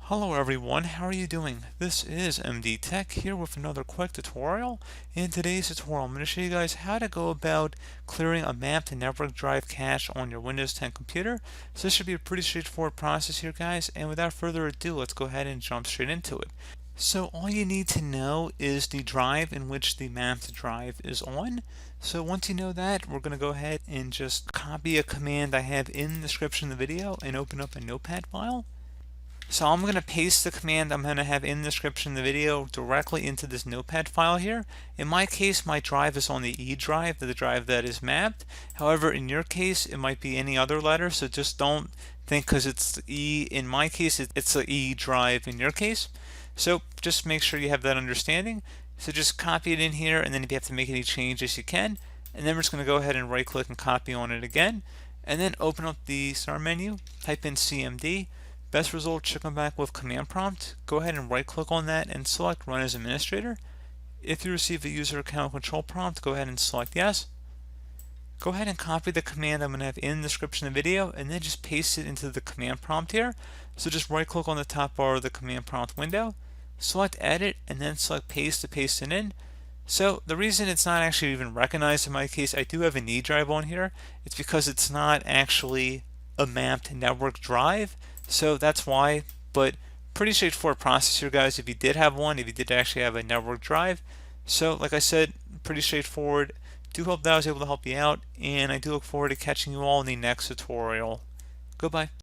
Hello everyone, how are you doing? This is MD Tech here with another quick tutorial. In today's tutorial, I'm going to show you guys how to go about clearing a mapped network drive cache on your Windows 10 computer. So this should be a pretty straightforward process here, guys, and without further ado, let's go ahead and jump straight into it. So all you need to know is the drive in which the mapped drive is on. So once you know that, we're going to go ahead and just copy a command I have in the description of the video and open up a notepad file. So I'm going to paste the command I'm going to have in the description of the video directly into this notepad file here. In my case, my drive is on the E drive, the drive that is mapped. However, in your case, it might be any other letter, so just don't think because it's E in my case, it's the E drive in your case. So just make sure you have that understanding. So just copy it in here, and then if you have to make any changes, you can. And then we're just going to go ahead and right click and copy on it again. And then open up the start menu, type in CMD. Best result should come back with command prompt. Go ahead and right click on that and select run as administrator. If you receive a user account control prompt, go ahead and select yes. Go ahead and copy the command I'm going to have in the description of the video and then just paste it into the command prompt here. So just right click on the top bar of the command prompt window, select edit, and then select paste to paste it in. So the reason it's not actually even recognized in my case, I do have an E drive on here, it's because it's not actually a mapped network drive. So that's why, but pretty straightforward process here, guys, if you did have one, if you did actually have a network drive. So like I said, pretty straightforward. Do hope that I was able to help you out, and I do look forward to catching you all in the next tutorial. Goodbye.